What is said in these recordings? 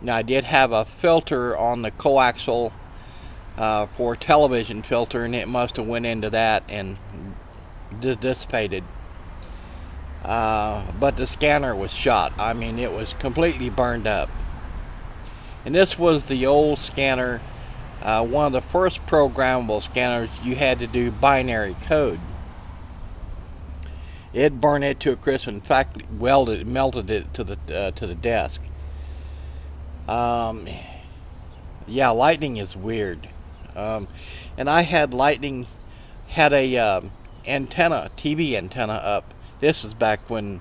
Now I did have a filter on the coaxial for television filter, and it must have went into that and dissipated. But the scanner was shot. I mean, it was completely burned up. And this was the old scanner, one of the first programmable scanners. You had to do binary code. It burned it to a crisp. In fact, melted it to the desk. Yeah, lightning is weird. And I had lightning, had a antenna, TV antenna up. This is back when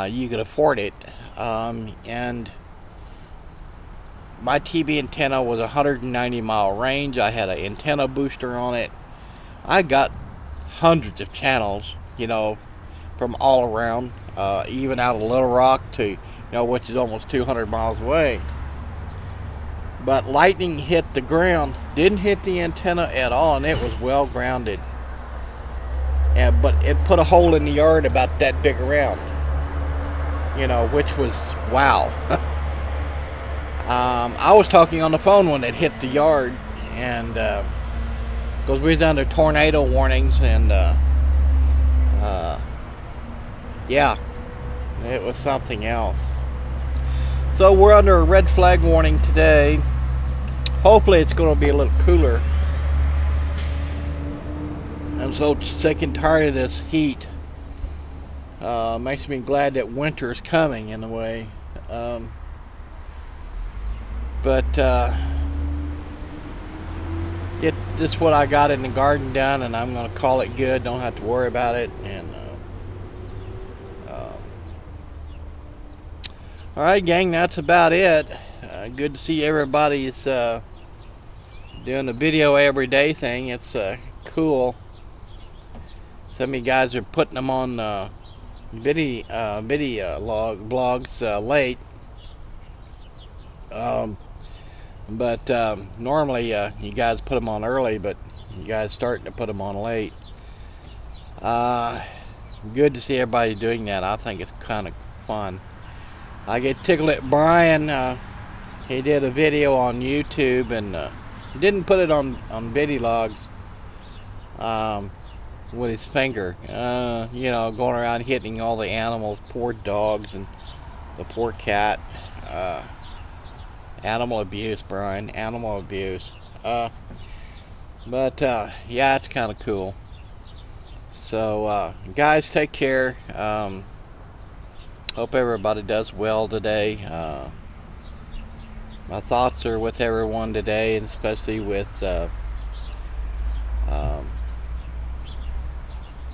you could afford it, and my TV antenna was 190-mile range. I had an antenna booster on it. I got hundreds of channels, you know, from all around, even out of Little Rock to, you know, which is almost 200 miles away. But lightning hit the ground, didn't hit the antenna at all, and it was well grounded. But it put a hole in the yard about that big around, you know, which was wow. I was talking on the phone when it hit the yard, and because we was under tornado warnings, and yeah, it was something else. So we're under a red flag warning today. Hopefully it's going to be a little cooler. I'm so sick and tired of this heat. Makes me glad that winter is coming in a way. Get this what I got in the garden done, and I'm going to call it good. Don't have to worry about it. And all right, gang, that's about it. Good to see everybody's doing the video every day thing. It's cool. Some of you guys are putting them on video blogs late. But normally you guys put them on early, but you guys starting to put them on late. Good to see everybody doing that. I think it's kind of fun. I get tickled at Brian. He did a video on YouTube, and he didn't put it on video logs. With his finger, you know, going around hitting all the animals, poor dogs and the poor cat. Animal abuse, Brian, animal abuse. But yeah, it's kind of cool. So guys, take care. Hope everybody does well today. My thoughts are with everyone today, and especially with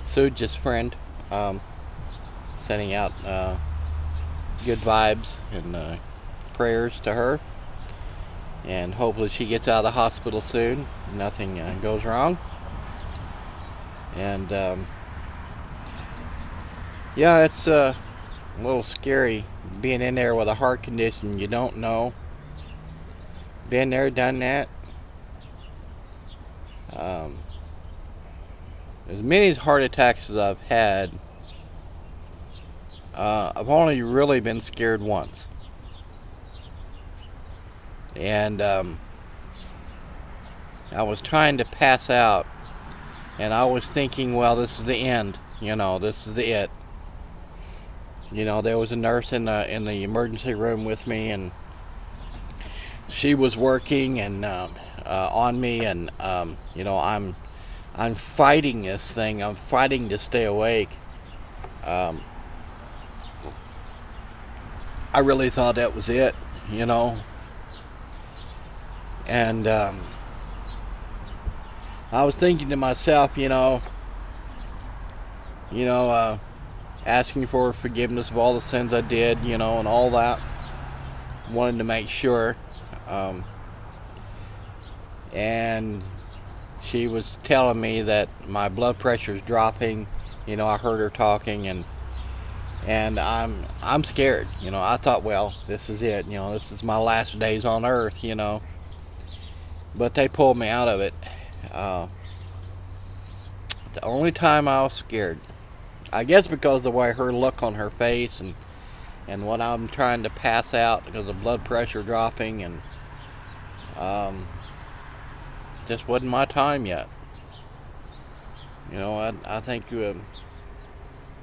Suja's friend. Sending out good vibes and prayers to her, and hopefully she gets out of the hospital soon. Nothing goes wrong. And yeah, it's a little scary being in there with a heart condition you don't know. Been there, done that. As many heart attacks as I've had, I've only really been scared once. And I was trying to pass out, and I was thinking, well, this is the end, you know, this is it. You know, there was a nurse in the emergency room with me, and she was working and on me, and you know, I'm fighting this thing. I'm fighting to stay awake. I really thought that was it, you know. And I was thinking to myself, you know, asking for forgiveness of all the sins I did, you know, and all that. Wanted to make sure. And she was telling me that my blood pressure is dropping. You know, I heard her talking, and I'm scared. You know, I thought, well, this is it. You know, this is my last days on earth. You know, but they pulled me out of it. The only time I was scared, I guess, because of the way her look on her face, and when I'm trying to pass out because of blood pressure dropping, and just wasn't my time yet. You know, I think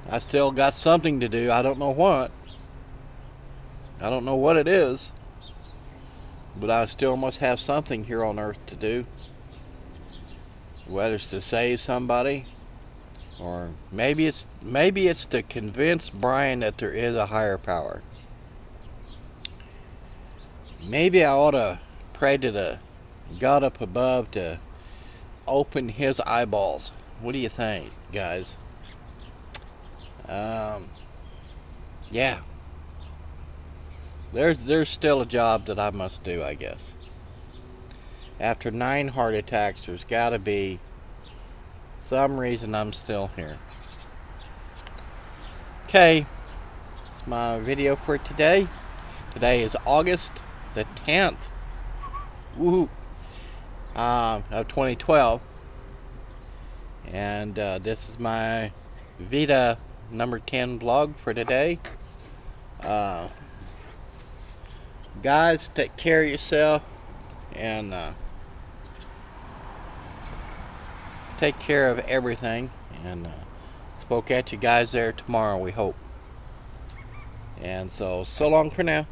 I still got something to do. I don't know what. I don't know what it is, but I still must have something here on earth to do. Whether it's to save somebody, or maybe it's to convince Brian that there is a higher power. Maybe I ought to pray to the God up above to open his eyeballs. What do you think, guys? Yeah. There's still a job that I must do, I guess. After 9 heart attacks, there's got to be some reason I'm still here. Okay, that's my video for today. Today is August the 10th. Woohoo! Of 2012. And this is my VEDA number 10 vlog for today. Guys, take care of yourself, and take care of everything, and spoke at you guys there tomorrow, we hope. And so long for now.